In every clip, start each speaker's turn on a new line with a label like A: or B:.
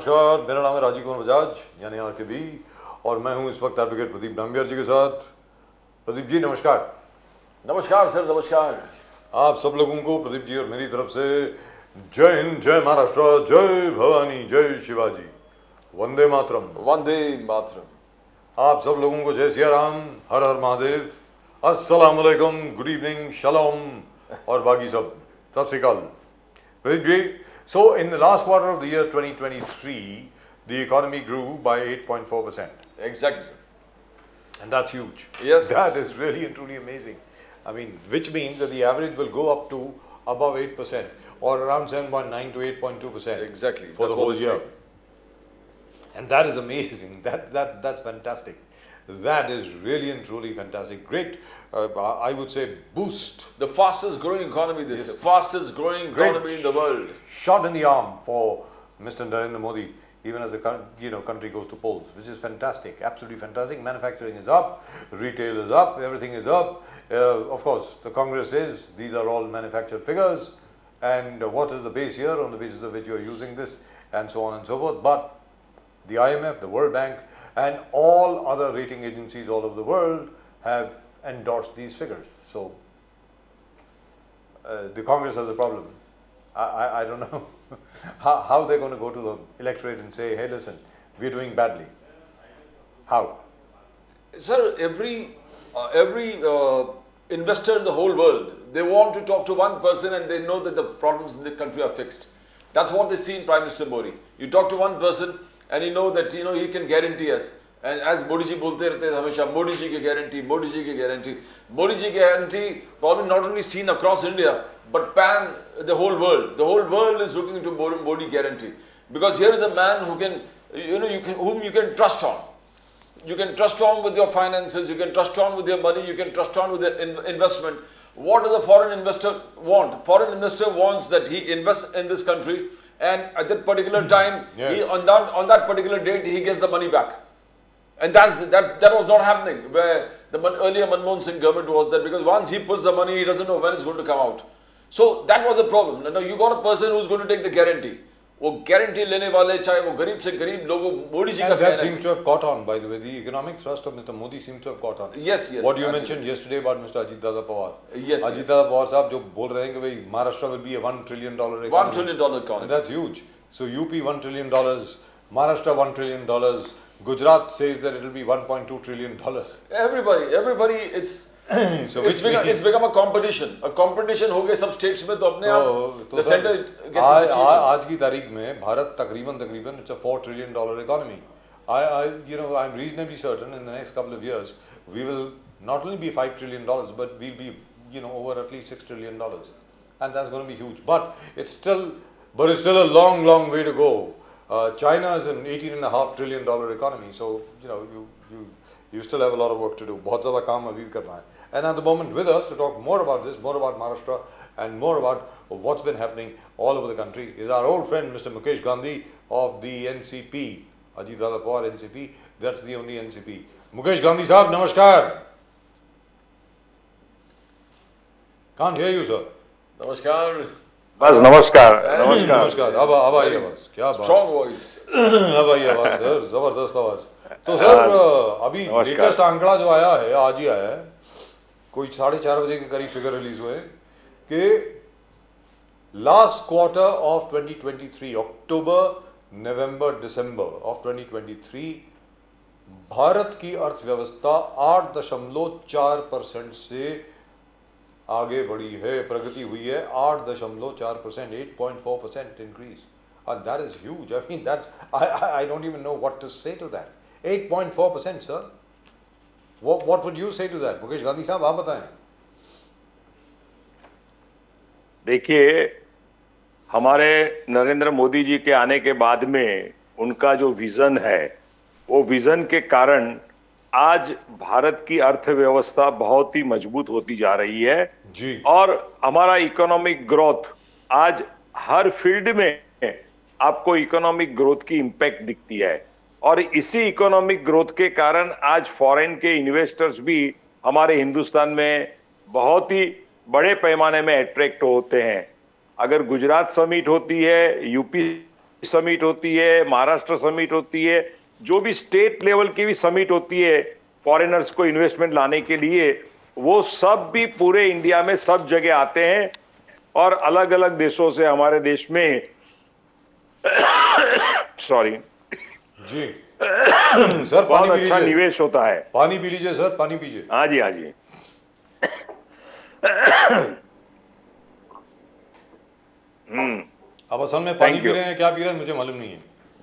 A: नमस्कार, मेरा नाम है राजीव कुमार बजाज यानी आरकेबी और मैं हूं इस वक्त एडवोकेट प्रदीप डांबियर जी के साथ। प्रदीप जी नमस्कार।
B: नमस्कार सर, नमस्कार।
A: आप सब लोगों को प्रदीप जी और मेरी तरफ से जय हिंद, जय महाराष्ट्र, जय भवानी, जय शिवाजी, वंदे मातरम।
B: वंदे मातरम।
A: आप सब लोगों को जय सिया राम, हर हर महादेव, अस्सलाम वालेकुम, गुड इवनिंग, शलोम और बाकी सब, सत श्री अकाल। Pradeep ji, so in the last quarter of the year 2023, the economy grew by 8.4%.
B: Exactly.
A: And that's huge.
B: Yes.
A: That is really and truly amazing. I mean, which means that the average will go up to above 8% or around 7.9 to 8.2%.
B: Exactly.
A: For
B: That's
A: the whole
B: what
A: year.
B: they
A: And that is amazing. That's fantastic. That is really and truly fantastic. Great, I would say, boost.
B: The fastest growing economy this year. Fastest growing economy in the world.
A: Shot in the arm for Mr. Narendra Modi, even as the country goes to polls, which is fantastic, absolutely fantastic. Manufacturing is up, retail is up, everything is up. Of course, the Congress says these are all manufactured figures, and what is the base here on the basis of which you are using this, and so on and so forth. But the IMF, the World Bank, and all other rating agencies all over the world have endorsed these figures. So the Congress has a problem. I don't know how they're going to go to the electorate and say, hey, listen, we're doing badly. How?
B: Sir, every investor in the whole world, they want to talk to one person and they know that the problems in the country are fixed. That's what they see in Prime Minister Modi. You talk to one person and you know that he can guarantee us. And as Modi ji bolte rehte hain hamesha, Modi ji ki guarantee, Modi ji ki guarantee. Modi ji ki guarantee probably not only seen across India but pan the whole world. The whole world is looking into Modi guarantee, because here is a man who can, whom you can trust on. You can trust on with your finances, you can trust on with your money, you can trust on with your investment. What does a foreign investor want? Foreign investor wants that he invests in this country, and at that particular time,
A: Yeah.
B: on that particular date, he gets the money back. And that was not happening where the earlier Manmohan Singh government was that, because once he puts the money, he doesn't know when it's going to come out. So that was a problem. Now you got a person who's going to take the guarantee. वो guarantee लेने वाले चाहे वो गरीब से गरीब लोगों, मोदी जी का
A: And that seems to have caught on, by the way. The economic thrust of Mr. Modi seems to have caught on.
B: Yes.
A: What you
B: absolutely.
A: mentioned yesterday about Mr. Ajit Dada Pawar.
B: Yes.
A: Ajit Dada Pawar साहब जो बोल रहे हैं कि भाई Maharashtra will be a $1 trillion economy.
B: $1 trillion economy.
A: And that's huge. So UP $1 trillion, Maharashtra $1 trillion, Gujarat says that it will be $1.2 trillion.
B: Everybody,
A: So
B: it's become a competition. A competition हो गए सब states में, तो अपने आप the center gets
A: आज
B: its achievement.
A: आज की तारीख में भारत तकरीबन it's a $4 trillion economy. I'm reasonably certain in the next couple of years we will not only be $5 trillion but we'll be over at least $6 trillion, and that's going to be huge. But it's still a long way to go. China is an $18.5 trillion economy, so you still have a lot of work to do. बहुत ज़्यादा काम अभी भी करना है. And at the moment with us to talk more about this, more about Maharashtra and more about what's been happening all over the country is our old friend Mr. Mukesh Gandhi of the NCP, Ajit Dada Pawar NCP. That's the only NCP. Mukesh Gandhi साहब नमस्कार. Can't hear you, sir.
B: नमस्कार.
C: बस नमस्कार
A: नमस्कार. अब आई आवाज. क्या बात.
B: Strong voice.
A: अब आई आवाज सर, जबरदस्त आवाज. तो सर अभी लेटेस्ट आंकड़ा जो आया है, आज ही आया है, कोई 4:30 बजे के करीब फिगर रिलीज हुए कि last quarter of 2023, October, November, December of 2023 Bharat की अर्थव्यवस्था 8.4% से आगे बढ़ी है, प्रगति हुई है. 8.4%, 8.4% increase, and that is huge. I mean, I don't even know what to say to that. 8.4%, sir. What would you say to that? Mukesh Gandhi साहब आप बताएं.
C: देखिए, हमारे नरेंद्र मोदी जी के आने के बाद में उनका जो विजन है, वो विजन के कारण आज भारत की अर्थव्यवस्था बहुत ही मजबूत होती जा रही है
A: जी.
C: और हमारा इकोनॉमिक ग्रोथ आज हर फील्ड में आपको इकोनॉमिक ग्रोथ की इंपैक्ट दिखती है, और इसी इकोनॉमिक ग्रोथ के कारण आज फॉरेन के इन्वेस्टर्स भी हमारे हिंदुस्तान में बहुत ही बड़े पैमाने में अट्रैक्ट होते हैं. अगर गुजरात समिट होती है, यूपी समिट होती है, महाराष्ट्र समिट होती है, जो भी स्टेट लेवल की भी समिट होती है फॉरेनर्स को इन्वेस्टमेंट लाने के लिए, वो सब भी पूरे इंडिया में सब जगह आते हैं और अलग अलग देशों से हमारे देश में सॉरी
A: जी सर,
C: बहुत
A: पानी पी
C: अच्छा
A: लीजिए,
C: निवेश होता है।
A: पानी पी लीजिए सर, पानी पीजिए।
C: हाँ जी, हाँ जी।
A: अब असल में पानी
C: Thank
A: पी
C: you.
A: रहे हैं, क्या पी रहे हैं मुझे मालूम नहीं है,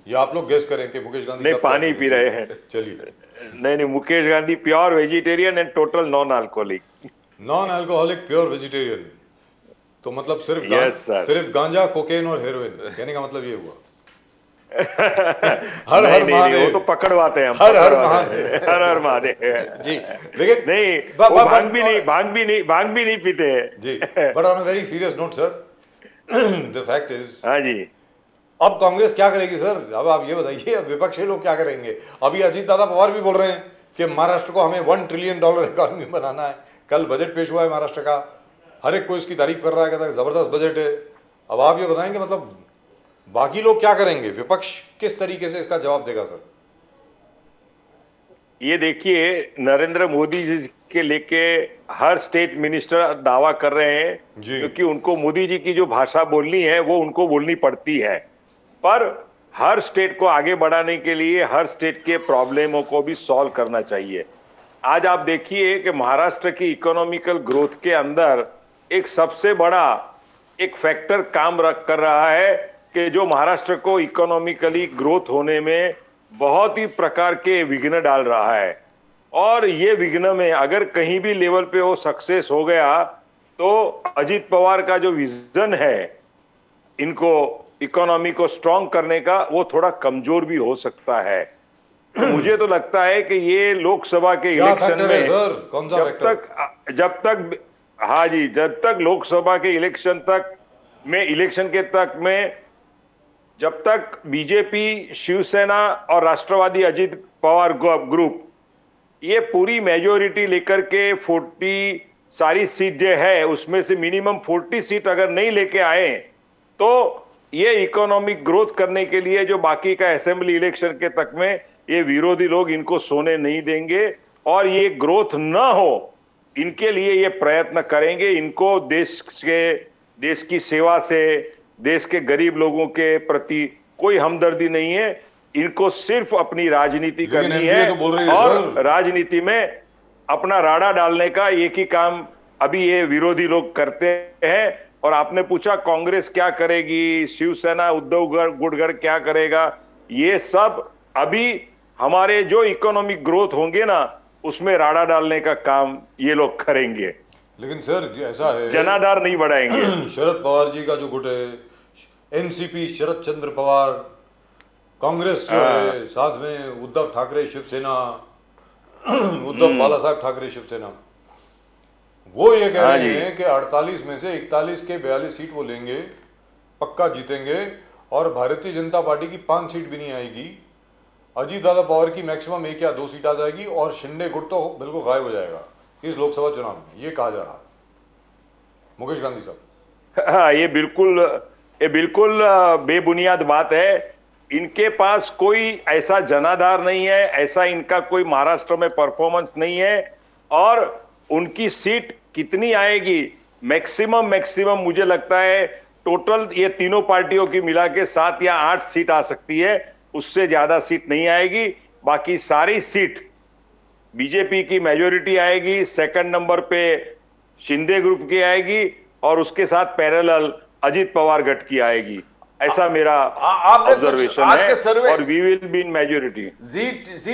A: ये आप लोग गेस करें कि मुकेश गांधी
C: नहीं,
A: साहब क्या
C: पानी पी रहे हैं।
A: चलिए।
C: नहीं, Mukesh Gandhi pure vegetarian and total non alcoholic.
A: Non alcoholic pure vegetarian, तो मतलब सिर्फ
C: Yes, sir.
A: सिर्फ गांजा, कोकेन और हेरोइन, कहने का मतलब ये हुआ।
C: हर
A: हर
C: वो
A: महादेव,
C: तो पकड़वाते हैं हम,
A: हर हर
C: पकड़वाते हैं।
A: महादेव।
C: हर हर महादेव
A: जी, लेकिन
C: नहीं,
A: ब-
C: वो
A: ब-
C: भांग
A: ब-
C: भी नहीं, भांग भी नहीं पीते हैं
A: जी, but on a very serious note sir, the fact is,
C: हाँ जी।
A: अब कांग्रेस क्या करेगी सर? अब आप ये बताइए, अब विपक्षी लोग क्या करेंगे? अभी अजीत दादा पवार भी बोल रहे हैं कि महाराष्ट्र को हमें $1 ट्रिलियन इकॉनमी बनाना है। कल बजट पेश हुआ है महाराष्ट्र का, हर एक कोई इसकी तारीफ कर रहा है, कहता है जबरदस्त बजट है। अब आप ये बताएंगे मतलब बाकी लोग क्या करेंगे, विपक्ष किस तरीके से इसका जवाब देगा सर?
C: ये देखिए, नरेंद्र मोदी जी के लेके हर स्टेट मिनिस्टर दावा कर रहे हैं,
A: जी।
C: क्योंकि उनको मोदी जी की जो भाषा बोलनी है वो उनको बोलनी पड़ती है। पर हर स्टेट को आगे बढ़ाने के लिए हर स्टेट के प्रॉब्लमों को भी सॉल्व करना चाहिए। आज आप देखिए कि महाराष्ट्र की इकोनॉमिकल ग्रोथ के अंदर एक सबसे बड़ा एक फैक्टर काम कर रहा है कि जो महाराष्ट्र को इकोनॉमिकली ग्रोथ होने में बहुत ही प्रकार के विघ्न डाल रहा है। और ये विघ्न में अगर कहीं भी लेवल पे वो सक्सेस हो गया तो अजीत पवार का जो विजन है इनको इकोनॉमी को स्ट्रांग करने का, वो थोड़ा कमजोर भी हो सकता है। तो मुझे तो लगता है कि ये लोकसभा के
A: क्या
C: इलेक्शन
A: फैक्टर है
C: में
A: सर? कौन सा फैक्टर?
C: हाँ जी, जब तक लोकसभा के इलेक्शन में जब तक बीजेपी, शिवसेना और राष्ट्रवादी अजीत पवार ग्रुप ये पूरी मेजोरिटी लेकर के 40 सारी सीट जो है उसमें से मिनिमम 40 सीट अगर नहीं लेके आए तो ये इकोनॉमिक ग्रोथ करने के लिए जो बाकी का असेंबली इलेक्शन के तक में ये विरोधी लोग इनको सोने नहीं देंगे और ये ग्रोथ ना हो इनके लिए ये प्रयत्न करेंगे। इनको देश की सेवा से, देश के गरीब लोगों के प्रति कोई हमदर्दी नहीं है। इनको सिर्फ अपनी राजनीति
A: लेकिन
C: करनी
A: NDA तो बोल रही है
C: और
A: सर।
C: राजनीति में अपना राड़ा डालने का एक ही काम अभी ये विरोधी लोग करते हैं। और आपने पूछा कांग्रेस क्या करेगी, शिवसेना, उद्धव गुड़गड़ क्या करेगा, ये सब अभी हमारे जो इकोनॉमिक ग्रोथ होंगे ना उसमें राड़ा डालने का काम ये लोग करेंगे,
A: लेकिन सर ऐसा है,
C: जनाधार नहीं बढ़ाएंगे।
A: शरद पवार जी का जो गुट है, एनसीपी, शरद चंद्र पवार, कांग्रेस जो है, साथ में उद्धव ठाकरे शिवसेना, उद्धव बाला साहब ठाकरे शिवसेना, वो ये कह रहे हैं कि 48 में से 41 के 42 सीट वो लेंगे, पक्का जीतेंगे और भारतीय जनता पार्टी की 5 सीट भी नहीं आएगी। अजीत दादा पवार की मैक्सिमम 1 या 2 सीट आ जाएगी और शिंदे गुट तो बिल्कुल गायब हो जाएगा इस लोकसभा चुनाव में, ये कहा जा रहा है मुकेश गांधी साहब।
C: हाँ, ये बिल्कुल बेबुनियाद बात है। इनके पास कोई ऐसा जनाधार नहीं है, ऐसा इनका कोई महाराष्ट्र में परफॉर्मेंस नहीं है। और उनकी सीट कितनी आएगी, मैक्सिमम मुझे लगता है टोटल ये तीनों पार्टियों की मिला के 7 या 8 सीट आ सकती है, उससे ज्यादा सीट नहीं आएगी। बाकी सारी सीट बीजेपी की मेजोरिटी आएगी, सेकंड नंबर पे शिंदे ग्रुप की आएगी और उसके साथ पैरेलल अजीत पवार गठ की आएगी। ऐसा मेरा ऑब्जर्वेशन
B: आज
C: है
B: के सर्वे
C: और we will be in majority.
B: Zee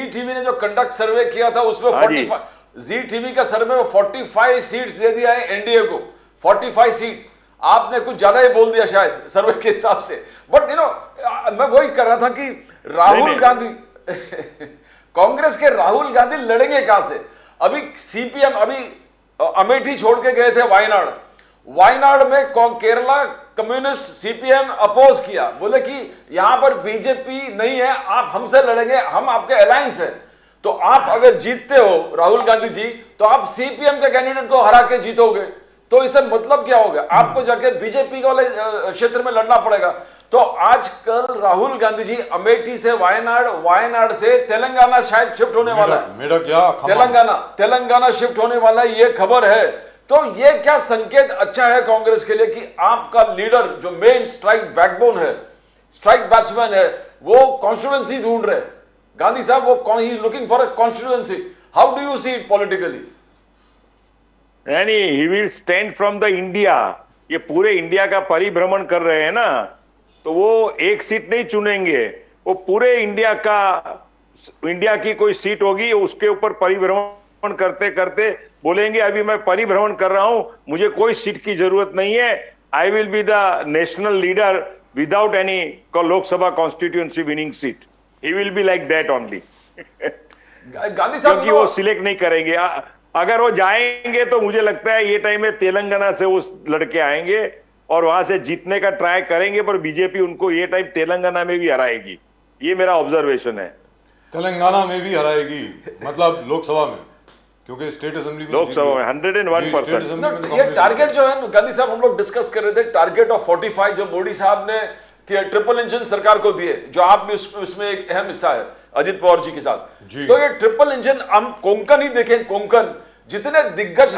B: TV ने जो कंडक्ट सर्वे किया था उसमें 45, जी टीवी का सर्वे में 45 सीट्स दे दिया है एनडीए को, 45 सीट। आपने कुछ ज्यादा ही बोल दिया शायद सर्वे के हिसाब से, बट मैं वही कर रहा था कि राहुल गांधी कांग्रेस के राहुल गांधी लड़ेंगे कहां से? अभी सीपीएम अभी अमेठी छोड़ के गए थे वायनाड में केरला कम्युनिस्ट सीपीएम अपोज किया, बोले कि यहां पर बीजेपी नहीं है, आप हमसे लड़ेंगे, हम आपके अलायंस है। तो आप अगर जीतते हो राहुल गांधी जी तो आप सीपीएम के कैंडिडेट को हरा के जीतोगे, तो इससे मतलब क्या हो गया? आपको जाके बीजेपी वाले क्षेत्र में लड़ना पड़ेगा। तो आज कल राहुल गांधी जी अमेठी से वायनाड, वायनाड से तेलंगाना शायद शिफ्ट होने वाला है।
A: मेडक या
B: तेलंगाना शिफ्ट होने वाला है, ये खबर है। तो ये क्या संकेत अच्छा है कांग्रेस के लिए कि आपका लीडर जो मेन स्ट्राइक बैकबोन है, स्ट्राइक बैट्समैन है, वो कॉन्स्टिट्यूएंसी ढूंढ रहे हैं। गांधी साहब वो ही looking for a constituency. How do you see it politically?
C: नहीं, he will stand from the India. ये पूरे इंडिया का परिभ्रमण कर रहे हैं ना, तो वो एक सीट नहीं चुनेंगे, वो पूरे इंडिया की कोई सीट होगी उसके ऊपर परिभ्रमण करते करते बोलेंगे अभी मैं परिभ्रमण कर रहा हूं, मुझे कोई सीट की जरूरत नहीं है, I will be the national leader without any Lok Sabha constituency winning seat. He will be like that only.
B: Gandhi साहब
C: क्योंकि वो सिलेक्ट नहीं करेंगे। अगर वो जाएंगे तो मुझे लगता है ये टाइम में तेलंगाना से वो लड़के आएंगे और वहां से जीतने का ट्राई करेंगे, पर बीजेपी उनको ये टाइम तेलंगाना में भी हराएगी। ये मेरा ऑब्जर्वेशन है।
A: तेलंगाना में भी हराएगी, मतलब लोकसभा में, क्योंकि स्टेट असेंबली में,
C: लोकसभा में 101%।
B: ये टारगेट जो है गांधी साहब, हम लोग डिस्कस कर रहे थे, टारगेट ऑफ 45 जो मोदी साहब ने ट्रिपल इंजन सरकार को दिए, जो आप भी उसमें एक अहम हिस्सा है अजित पवार जी के साथ। तो ये ट्रिपल इंजन, हम कोंकण ही देखें, कोंकण जितने दिग्गज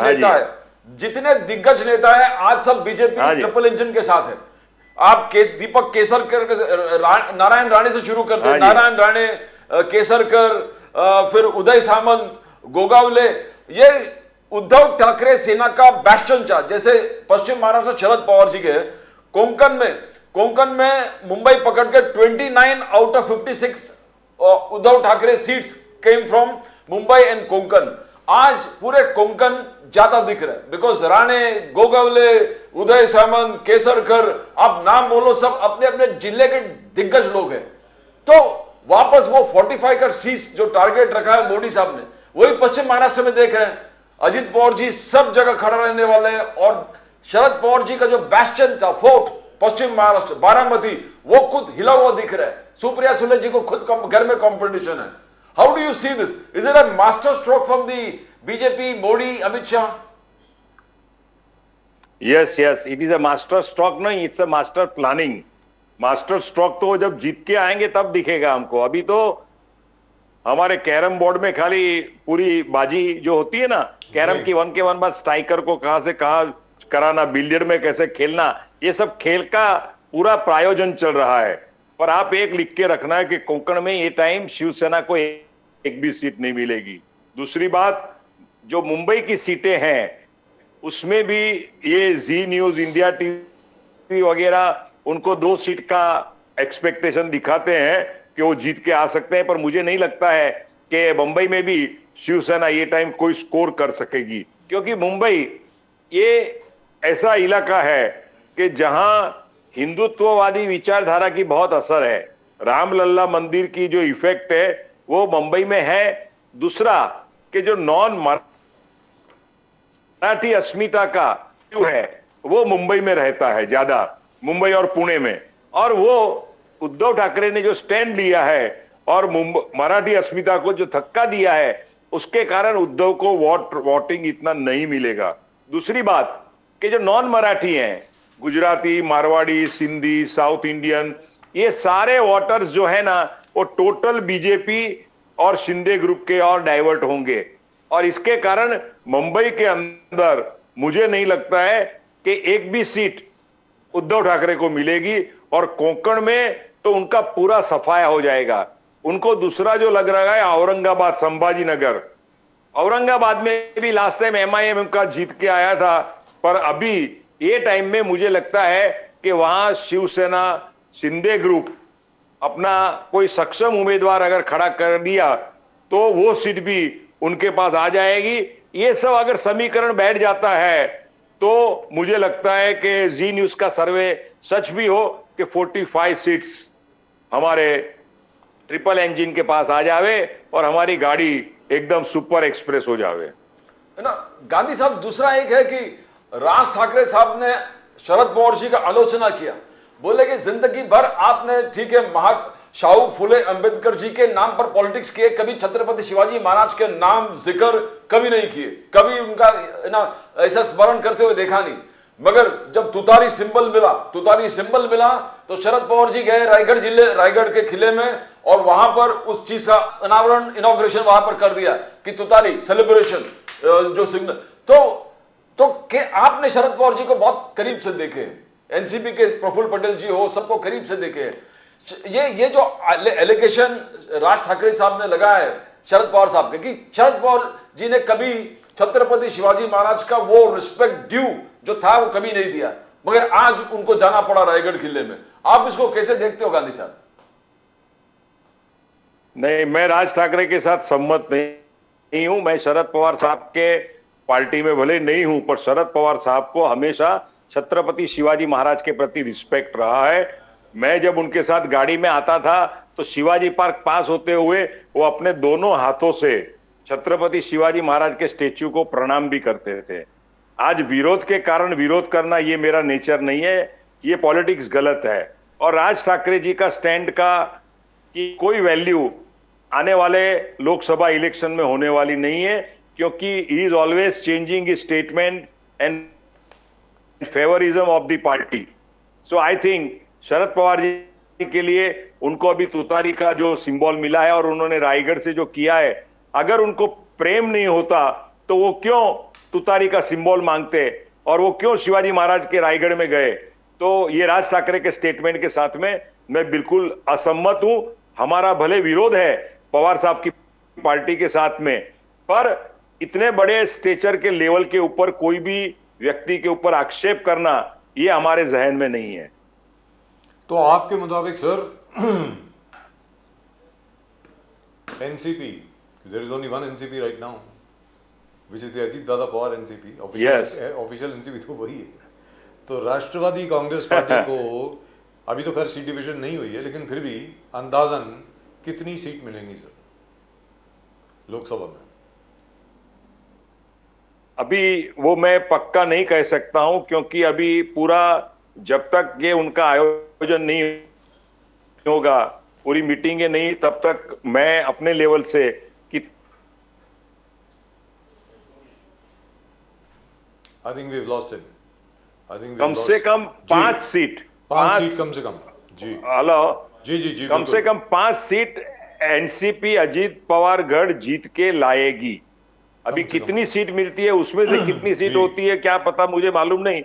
B: नेता है, आज सब बीजेपी ट्रिपल इंजन के साथ है। आप दीपक केसरकर, नारायण राणे से शुरू करते हैं, नारायण राणे, केसरकर, फिर उदय सामंत, गोगावले, ये उद्धव ठाकरे सेना का बैस्टन था। जैसे पश्चिम महाराष्ट्र शरद पवार जी के, कोंकण में मुंबई पकड़ के 29 out of 56 Uddhav Thackeray seats came from Mumbai and Konkan. आज पूरे कोंकण ज्यादा दिख रहा है, बिकॉज राणे, गोगावले, उदय सामंत, केसरकर, आप नाम बोलो, सब अपने अपने जिले के दिग्गज लोग हैं। तो वापस वो 45 का सीट जो टारगेट रखा है मोदी साहब ने, वही पश्चिम महाराष्ट्र में देख रहे हैं। अजित पवार जी सब जगह खड़ा रहने वाले हैं, और शरद पवार जी का जो बैस्टन था, फोर्ट पश्चिम महाराष्ट्र, बारामती, वो खुद हिला हुआ दिख रहा है। सुप्रिया सुले जी को खुद घर में कंपटीशन है। How do you see this? Is it a master stroke from the BJP, Modi, Amit Shah?
C: Yes, it is a master stroke, नहीं, it's a master planning. Master stroke तो जब जीत के आएंगे तब दिखेगा हमको। अभी तो हमारे कैरम बोर्ड में खाली पूरी बाजी जो होती है ना, कैरम की 1 के 1 बाद स्ट्राइकर को कहां से कहां कराना, बिलियर्ड में कैसे खेलना, ये सब खेल का पूरा प्रायोजन चल रहा है। पर आप एक लिख के रखना है कि कोंकण में ये टाइम शिवसेना को एक भी सीट नहीं मिलेगी। दूसरी बात, जो मुंबई की सीटें हैं उसमें भी ये जी न्यूज, इंडिया टीवी वगैरह उनको 2 सीट का एक्सपेक्टेशन दिखाते हैं कि वो जीत के आ सकते हैं, पर मुझे नहीं लगता है कि मुंबई में भी शिवसेना ये टाइम कोई स्कोर कर सकेगी। क्योंकि मुंबई ये ऐसा इलाका है कि जहां हिंदुत्ववादी विचारधारा की बहुत असर है। रामलल्ला मंदिर की जो इफेक्ट है वो मुंबई में है। दूसरा कि जो नॉन मराठी अस्मिता का जो है वो मुंबई में रहता है ज्यादा, मुंबई और पुणे में। और वो उद्धव ठाकरे ने जो स्टैंड लिया है और मराठी अस्मिता को जो धक्का दिया है, उसके कारण उद्धव को वोटिंग इतना नहीं मिलेगा। दूसरी बात कि जो नॉन मराठी हैं, गुजराती, मारवाड़ी, सिंधी, साउथ इंडियन, ये सारे वोटर्स जो है ना, वो टोटल बीजेपी और शिंदे ग्रुप के और डाइवर्ट होंगे। और इसके कारण मुंबई के अंदर मुझे नहीं लगता है कि एक भी सीट उद्धव ठाकरे को मिलेगी। और कोंकण में तो उनका पूरा सफाया हो जाएगा। उनको दूसरा जो लग रहा है औरंगाबाद, संभाजी नगर, औरंगाबाद में भी लास्ट टाइम MIM का जीत के आया था, पर अभी ये टाइम में मुझे लगता है कि वहां शिवसेना, शिंदे ग्रुप अपना कोई सक्षम उम्मीदवार अगर खड़ा कर दिया तो वो सीट भी उनके पास आ जाएगी। ये सब अगर समीकरण बैठ जाता है तो मुझे लगता है कि जी न्यूज का सर्वे सच भी हो कि 45 सीट्स हमारे ट्रिपल इंजन के पास आ जावे और हमारी गाड़ी एकदम सुपर एक्सप्रेस हो जावे।
B: ना गांधी साहब, दूसरा एक है कि राज ठाकरे साहब ने शरद पवार जी का आलोचना किया, बोले कि जिंदगी भर आपने, ठीक है, शाहू फुले अंबेडकर जी के नाम पर पॉलिटिक्स किए, कभी छत्रपति शिवाजी महाराज के नाम जिक्र कभी नहीं किए, कभी उनका ना ऐसा स्मरण करते हुए देखा नहीं। मगर जब तुतारी सिंबल मिला तो शरद पवार जी गए रायगढ़ के किले में और वहां पर उस चीज का इनॉग्रेशन वहां पर कर दिया कि तुतारी सेलिब्रेशन जो सिग्नल। तो के आपने शरद पवार जी को बहुत करीब से देखे, एनसीपी के प्रफुल्ल पटेल जी हो, सबको करीब से देखे। ये जो एलिगेशन राज ठाकरे साहब ने लगाया है शरद पवार साहब के, कि शरद पवार जी ने कभी छत्रपति शिवाजी महाराज का वो रिस्पेक्ट ड्यू जो था वो कभी नहीं दिया, मगर आज उनको जाना पड़ा रायगढ़ किले में। आप इसको कैसे देखते हो गांधी साहब?
C: नहीं, मैं राज ठाकरे के साथ सहमत नहीं हूं। मैं शरद पवार साहब के पार्टी में भले नहीं हूं, पर शरद पवार साहब को हमेशा छत्रपति शिवाजी महाराज के प्रति रिस्पेक्ट रहा है। मैं जब उनके साथ गाड़ी में आता था तो शिवाजी पार्क पास होते हुए वो अपने दोनों हाथों से छत्रपति शिवाजी महाराज के स्टेच्यू को प्रणाम भी करते थे। आज विरोध के कारण विरोध करना ये मेरा नेचर नहीं है, ये पॉलिटिक्स गलत है। और राज ठाकरे जी का स्टैंड का कि कोई वैल्यू आने वाले लोकसभा इलेक्शन में होने वाली नहीं है, क्योंकि he is always changing his statement and favouritism of the party. So I think Sharad Pawar ji के लिए उनको अभी तुतारी का जो सिंबल मिला है और उन्होंने रायगढ़ से जो किया है, अगर उनको प्रेम नहीं होता तो वो क्यों तुतारी का सिंबल मांगते और वो क्यों शिवाजी महाराज के रायगढ़ में गए? तो ये राज ठाकरे के स्टेटमेंट के साथ में मैं बिल्कुल असहमत हूं। हमारा भले विरोध है पवार साहब की पार्टी के साथ में, पर इतने बड़े स्टेचर के लेवल के ऊपर कोई भी व्यक्ति के ऊपर आक्षेप करना ये हमारे जहन में नहीं है।
A: तो आपके मुताबिक sir NCP, there is only one NCP right now which is the Ajit Dada Pawar NCP, official NCP तो वही है। तो राष्ट्रवादी कांग्रेस पार्टी को अभी तो खैर सीट डिवीजन नहीं हुई है, लेकिन फिर भी अंदाजन कितनी सीट मिलेंगी सर लोकसभा में?
C: अभी वो मैं पक्का नहीं कह सकता हूं, क्योंकि अभी पूरा जब तक ये उनका आयोजन नहीं होगा, पूरी मीटिंगें नहीं, तब तक मैं अपने लेवल से कि
A: I think we have lost it. I think
C: कम से कम 5 सीट,
A: 5 सीट कम से कम। जी
C: हेलो,
A: जी
C: कम से कम 5 सीट एनसीपी अजीत पवार गढ़ जीत के लाएगी। अभी कितनी सीट मिलती है, उसमें से कितनी सीट होती है क्या पता, मुझे मालूम नहीं,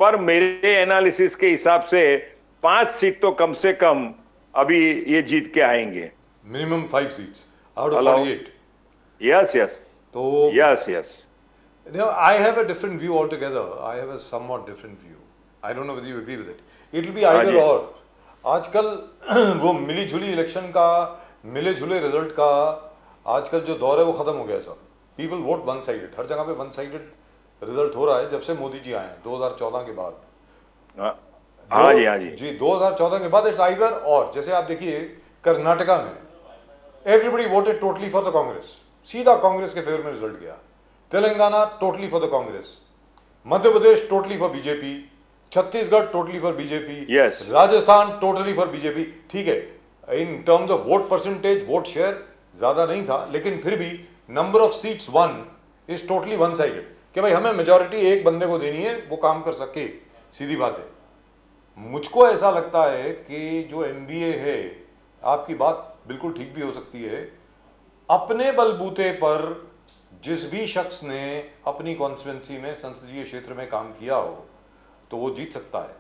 C: पर मेरे एनालिसिस के हिसाब से 5 सीट तो कम से कम अभी ये जीत के आएंगे।
A: Minimum 5 seats out of 48।
C: Yes
A: तो
C: yes
A: I have a different view altogether. I have a somewhat different view. I don't know whether you agree with it. It will be either or. आजकल वो मिली जुली election का, मिले जुले result का आजकल जो दौर है वो खत्म हो गया सब। पीपल वोट वन साइडेड, हर जगह पे वन साइडेड रिजल्ट हो रहा है जब से मोदी जी आए हैं 2014 के बाद।
C: हाँ जी
A: जी 2014 के बाद इट्स आइदर और। जैसे आप देखिए कर्नाटका में everybody voted totally for the Congress, सीधा कांग्रेस के फेवर में रिजल्ट गया। Telangana totally for the Congress, Madhya Pradesh totally for BJP, Chhattisgarh totally for BJP, Rajasthan totally for BJP. ठीक है, in terms of vote percentage, vote share ज्यादा नहीं था, लेकिन फिर भी number of seats one is totally one sided कि भाई हमें मेजॉरिटी एक बंदे को देनी है, वो काम कर सके, सीधी बात है। मुझको ऐसा लगता है कि जो एमबीए है, आपकी बात बिल्कुल ठीक भी हो सकती है, अपने बलबूते पर जिस भी शख्स ने अपनी कॉन्स्टिट्यूंसी में संसदीय क्षेत्र में काम किया हो तो वो जीत सकता है,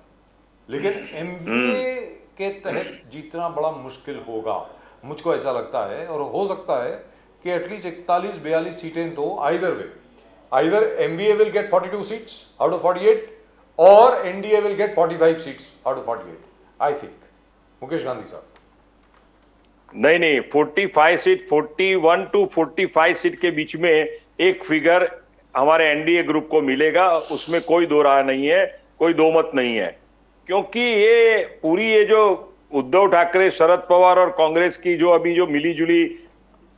A: लेकिन एमबीए के तहत जीतना बड़ा मुश्किल होगा, मुझको ऐसा लगता है। और हो सकता है कि एटलीस्ट 41-42 सीटें तो either way, either MBA will get 42 seats out of 48 और NDA will get 45 seats out of 48, I think. Mukesh Gandhi साहब
C: नहीं 45 सीट, 41 to 45 सीट के बीच में एक फिगर हमारे एनडीए ग्रुप को मिलेगा, उसमें कोई दो राय नहीं है, कोई दो मत नहीं है। क्योंकि ये जो उद्धव ठाकरे, शरद पवार और कांग्रेस की जो अभी जो मिली जुली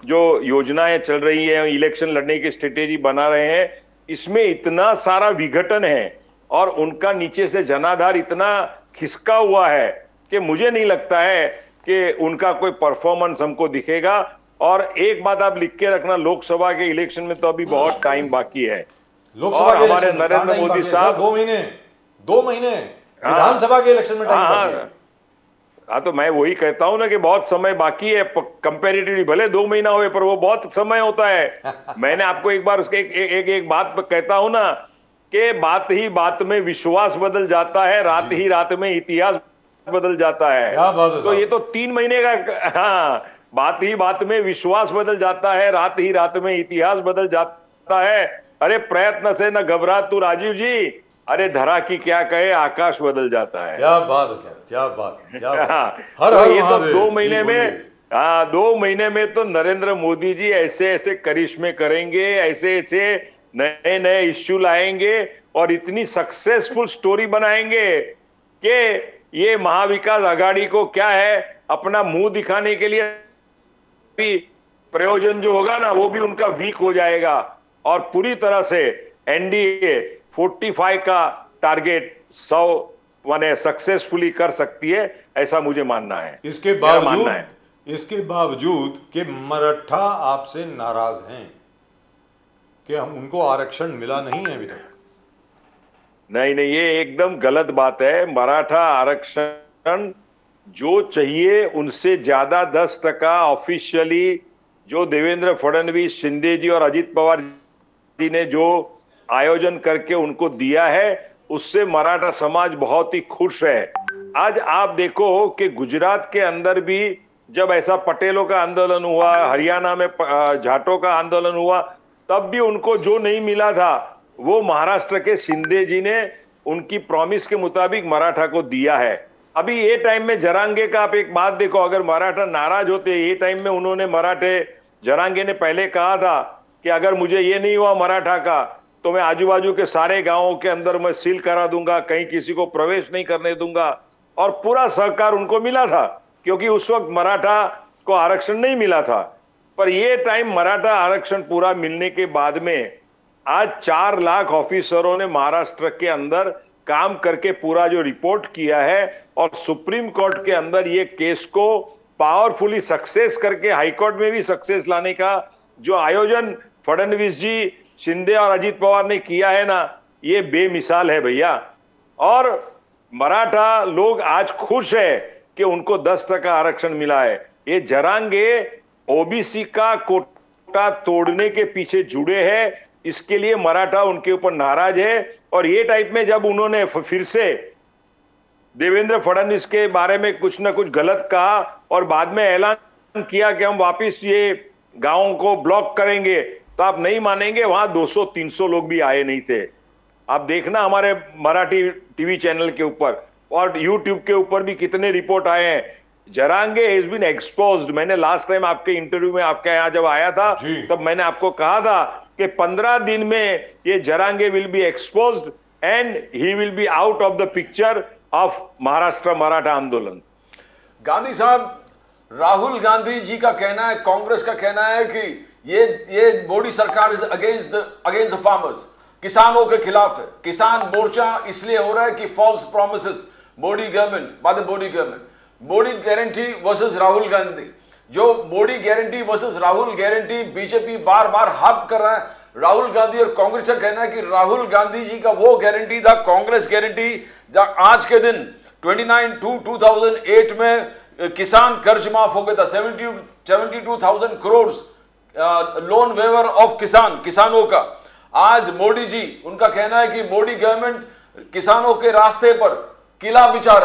C: जो योजनाएं चल रही है, इलेक्शन लड़ने की स्ट्रेटेजी बना रहे हैं, इसमें इतना सारा विघटन है और उनका नीचे से जनाधार इतना खिसका हुआ है कि मुझे नहीं लगता है कि उनका कोई परफॉर्मेंस हमको दिखेगा। और एक बात आप लिख के रखना, लोकसभा के इलेक्शन में तो अभी बहुत टाइम बाकी है।
A: लोकसभा
C: हमारे नरेंद्र मोदी साहब
A: 2 महीने 2 महीने विधानसभा के इलेक्शन में टाइम बाकी है।
C: हाँ, तो मैं वही कहता हूं ना कि बहुत समय बाकी है। कंपैरेटिवली भले 2 महीना हुए, पर वो बहुत समय होता है। मैंने आपको एक बार उसके एक बात कहता हूं ना कि बात ही बात में विश्वास बदल जाता है, रात ही रात में इतिहास बदल जाता है।
A: क्या बात है
C: तो ये तो 3 महीने का, हाँ, बात ही बात में विश्वास बदल जाता है, रात ही रात में इतिहास बदल जाता है। अरे प्रयत्न से न घबरा तू राजीव जी, अरे धरा की क्या कहे, आकाश बदल जाता है।
A: क्या बात है साहब, क्या बात है, क्या बात है।
C: हर
A: हर
C: ये तो
A: महादेव।
C: 2 महीने
A: जी,
C: में,
A: बोलिए।
C: हाँ, 2 महीने में तो नरेंद्र मोदी जी ऐसे ऐसे करिश्मे करेंगे, ऐसे ऐसे नए नए इश्यू लाएंगे और इतनी सक्सेसफुल स्टोरी बनाएंगे कि ये महाविकास आघाड़ी को क्या है, अपना मुंह दिखाने के लिए भी प्रयोजन जो होगा ना, वो भी उनका वीक हो जाएगा और पूरी तरह से एनडीए 45 का टारगेट 100 माने सक्सेसफुली कर सकती है, ऐसा मुझे मानना है।
A: इसके बावजूद कि मराठा आपसे नाराज हैं कि हम उनको आरक्षण मिला नहीं है अभी तक।
C: नहीं नहीं, ये एकदम गलत बात है। मराठा आरक्षण जो चाहिए उनसे ज्यादा 10% ऑफिशियली जो देवेंद्र फडणवीस, शिंदे जी और अजित पवार जी ने जो आयोजन करके उनको दिया है, उससे मराठा समाज बहुत ही खुश है। आज आप देखो कि गुजरात के अंदर भी जब ऐसा पटेलों का आंदोलन हुआ, हरियाणा में जाटों का आंदोलन हुआ, तब भी उनको जो नहीं मिला था वो महाराष्ट्र के शिंदे जी ने उनकी प्रॉमिस के मुताबिक मराठा को दिया है। अभी ये टाइम में जरांगे का आप एक बात देखो, अगर मराठा नाराज होते, ये टाइम में उन्होंने जरांगे ने पहले कहा था कि अगर मुझे ये नहीं हुआ मराठा का तो मैं आजू बाजू के सारे गांवों के अंदर मैं सील करा दूंगा, कहीं किसी को प्रवेश नहीं करने दूंगा, और पूरा सहकार उनको मिला था क्योंकि उस वक्त मराठा को आरक्षण नहीं मिला था। पर ये टाइम मराठा आरक्षण पूरा मिलने के बाद में आज 4 लाख ऑफिसरों ने महाराष्ट्र के अंदर काम करके पूरा जो रिपोर्ट किया है और सुप्रीम कोर्ट के अंदर ये केस को पावरफुली सक्सेस करके हाईकोर्ट में भी सक्सेस लाने का जो आयोजन फडणवीस जी, शिंदे और अजित पवार ने किया है ना, ये बेमिसाल है भैया। और मराठा लोग आज खुश है कि उनको 10% आरक्षण मिला है। ये जरांगे ओबीसी का कोटा तोड़ने के पीछे जुड़े हैं, इसके लिए मराठा उनके ऊपर नाराज है। और ये टाइप में जब उन्होंने फिर से देवेंद्र फडणवीस के बारे में कुछ ना कुछ गलत कहा और बाद में ऐलान किया कि हम वापस ये गांवों को ब्लॉक करेंगे, तो आप नहीं मानेंगे, वहां 200-300 लोग भी आए नहीं थे। आप देखना हमारे मराठी टीवी चैनल के ऊपर और यूट्यूब के ऊपर भी कितने रिपोर्ट आए हैं। Jarange has been exposed. मैंने लास्ट टाइम आपके इंटरव्यू में आपके यहाँ जब आया था तब मैंने आपको कहा था कि 15 दिन में ये Jarange will be exposed and he will be out of the picture of Maharashtra Maratha आंदोलन।
B: गांधी साहब, राहुल गांधी जी का कहना है, कांग्रेस का कहना है कि ये मोदी सरकार इज अगेंस्ट द फार्मर्स, किसानों के खिलाफ है। किसान मोर्चा इसलिए हो रहा है कि false promises Modi government, by the Modi government, Modi guarantee versus Rahul Gandhi. जो Modi guarantee versus Rahul guarantee BJP बार बार हार्प कर रहा है। राहुल गांधी और कांग्रेस का कहना है कि राहुल गांधी जी का वो गारंटी था, कांग्रेस गारंटी, आज के दिन 29/2/2008 में किसान कर्ज माफ हो गया था। 72,000 करोड़ लोन वेवर ऑफ किसानों का। आज मोदी जी, उनका कहना है कि मोदी गवर्नमेंट किसानों के रास्ते पर किले बिछा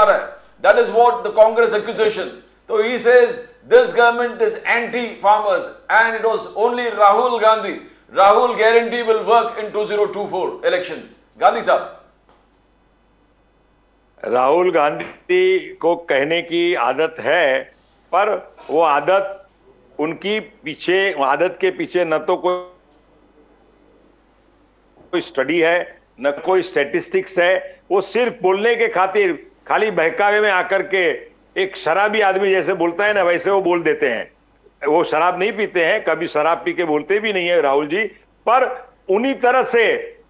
B: रहे हैं। That is what the Congress accusation. तो he says this government is anti farmers and it was only Rahul Gandhi. Rahul guarantee will work in 2024 elections. Gandhi साहब,
C: राहुल गांधी को कहने की आदत है, पर वो आदत उनकी आदत के पीछे न तो कोई स्टडी है न कोई स्टैटिस्टिक्स है। वो सिर्फ बोलने के खातिर खाली बहकावे में आकर के एक शराबी आदमी जैसे बोलता है ना, वैसे वो बोल देते हैं। वो शराब नहीं पीते हैं, कभी शराब पी के बोलते भी नहीं है राहुल जी, पर उन्हीं तरह से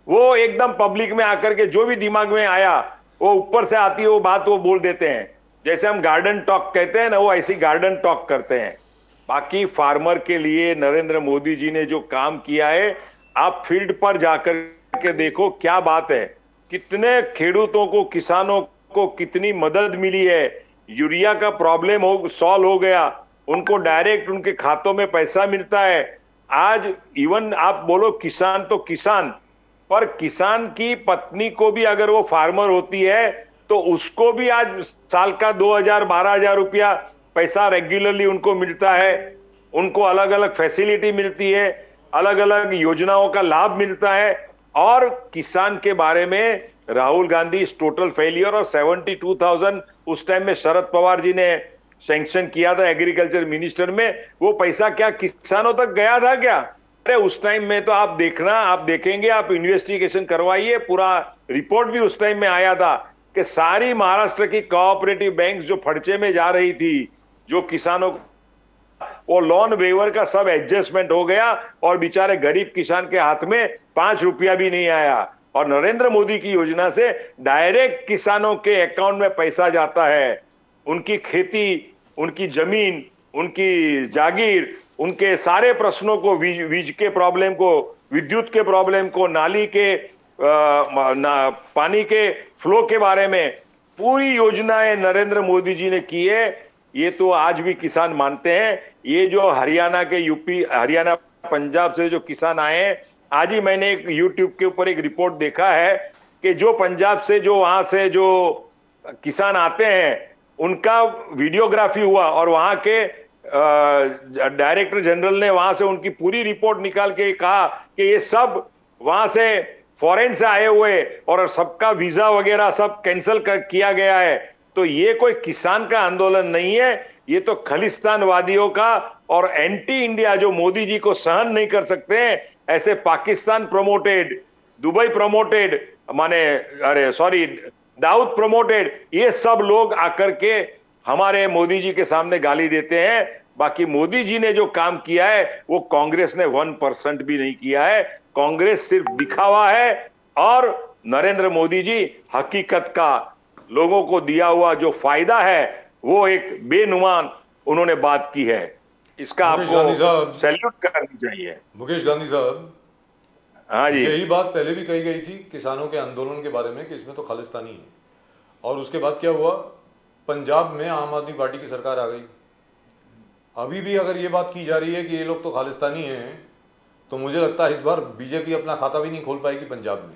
C: वो एकदम पब्लिक में आकर के जो भी दिमाग में आया वो ऊपर से आती है वो बात वो बोल देते हैं। जैसे हम गार्डन टॉक कहते हैं ना, वो ऐसी गार्डन टॉक करते हैं। बाकी फार्मर के लिए नरेंद्र मोदी जी ने जो काम किया है, आप फील्ड पर जाकर के देखो क्या बात है। कितने खेडूतों को, किसानों को कितनी मदद मिली है। यूरिया का प्रॉब्लम सॉल्व हो गया, उनको डायरेक्ट उनके खातों में पैसा मिलता है। आज इवन आप बोलो किसान तो किसान, पर किसान की पत्नी को भी अगर वो फार्मर होती है तो उसको भी आज साल का 2,000-12,000 रुपया पैसा रेगुलरली उनको मिलता है। उनको अलग अलग फैसिलिटी मिलती है, अलग अलग योजनाओं का लाभ मिलता है। और किसान के बारे में Rahul Gandhi is total failure, और 72,000 उस टाइम में शरद पवार जी ने सैंक्शन किया था एग्रीकल्चर मिनिस्टर में, वो पैसा क्या किसानों तक गया था क्या? अरे उस टाइम में तो आप देखना, आप देखेंगे, आप इन्वेस्टिगेशन करवाइए, पूरा रिपोर्ट भी उस टाइम में आया था कि सारी महाराष्ट्र की कोऑपरेटिव बैंक जो फड़चे में जा रही थी, जो किसानों को, वो लोन वेवर का सब एडजस्टमेंट हो गया और बेचारे गरीब किसान के हाथ में 5 रुपया भी नहीं आया। और नरेंद्र मोदी की योजना से डायरेक्ट किसानों के अकाउंट में पैसा जाता है। उनकी खेती, उनकी जमीन, उनकी जागीर, उनके सारे प्रश्नों को, वीज के प्रॉब्लम को, विद्युत के प्रॉब्लम को, नाली के पानी के फ्लो के बारे में पूरी योजनाएं नरेंद्र मोदी जी ने की है। ये तो आज भी किसान मानते हैं। ये जो हरियाणा के, यूपी, हरियाणा, पंजाब से जो किसान आए हैं, आज ही मैंने एक यूट्यूब के ऊपर एक रिपोर्ट देखा है कि जो पंजाब से, जो वहां से जो किसान आते हैं, उनका वीडियोग्राफी हुआ और वहां के डायरेक्टर जनरल ने वहां से उनकी पूरी रिपोर्ट निकाल के कहा कि ये सब वहां से फॉरेन से आए हुए और सबका वीजा वगैरह सब कैंसिल किया गया है। तो ये कोई किसान का आंदोलन नहीं है, ये तो खलिस्तानवादियों का और एंटी इंडिया, जो मोदी जी को सहन नहीं कर सकते हैं, ऐसे Pakistan promoted, Dubai promoted, Dawood promoted, ये सब लोग आकर के हमारे मोदी जी के सामने गाली देते हैं। बाकी मोदी जी ने जो काम किया है वो कांग्रेस ने 1% भी नहीं किया है। कांग्रेस सिर्फ दिखावा है, और नरेंद्र मोदी जी हकीकत का लोगों को दिया हुआ जो फायदा है वो एक बेनुमान उन्होंने बात की है। इसका आपको सैल्यूट करनी चाहिए।
A: मुकेश गांधी साहब,
C: हाँ जी,
A: यही बात पहले भी कही गई थी किसानों के आंदोलन के बारे में कि इसमें तो खालिस्तानी है, और उसके बाद क्या हुआ, पंजाब में आम आदमी पार्टी की सरकार आ गई। अभी भी अगर ये बात की जा रही है कि ये लोग तो खालिस्तानी हैं, तो मुझे लगता है इस बार बीजेपी अपना खाता भी नहीं खोल पाएगी पंजाब में,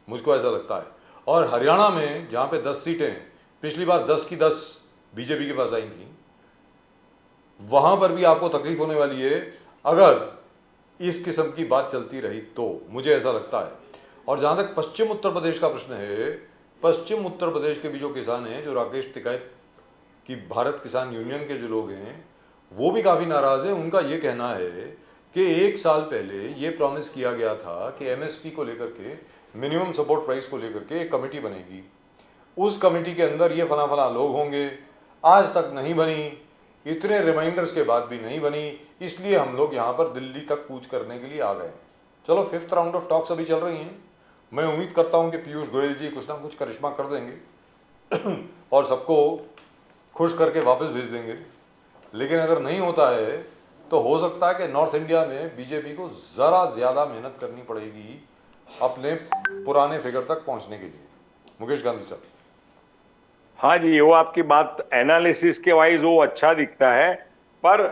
A: मुझको ऐसा लगता है। और हरियाणा में जहाँ पे 10 सीटें पिछली बार 10 की 10 बीजेपी के पास आई थी, वहाँ पर भी आपको तकलीफ होने वाली है अगर इस किस्म की बात चलती रही तो, मुझे ऐसा लगता है। और जहाँ तक पश्चिम उत्तर प्रदेश का प्रश्न है, पश्चिम उत्तर प्रदेश के भी जो किसान हैं, जो राकेश टिकैत की भारत किसान यूनियन के जो लोग हैं, वो भी काफ़ी नाराज़ हैं। उनका ये कहना है कि 1 साल पहले ये प्रॉमिस किया गया था कि एमएसपी को लेकर के, मिनिमम सपोर्ट प्राइस को लेकर के एक कमेटी बनेगी, उस कमेटी के अंदर ये फला फला लोग होंगे, आज तक नहीं बनी, इतने रिमाइंडर्स के बाद भी नहीं बनी, इसलिए हम लोग यहाँ पर दिल्ली तक कूच करने के लिए आ गए। चलो 5th राउंड ऑफ टॉक्स अभी चल रही हैं, मैं उम्मीद करता हूँ कि पीयूष गोयल जी कुछ ना कुछ करिश्मा कर देंगे और सबको खुश करके वापस भेज देंगे। लेकिन अगर नहीं होता है तो हो सकता है कि नॉर्थ इंडिया में बीजेपी को ज़रा ज़्यादा मेहनत करनी पड़ेगी अपने पुराने फिगर तक पहुंचने के लिए। मुकेश गांधी साहब।
C: हाँ जी, वो आपकी बात एनालिसिस के वाइज वो अच्छा दिखता है, पर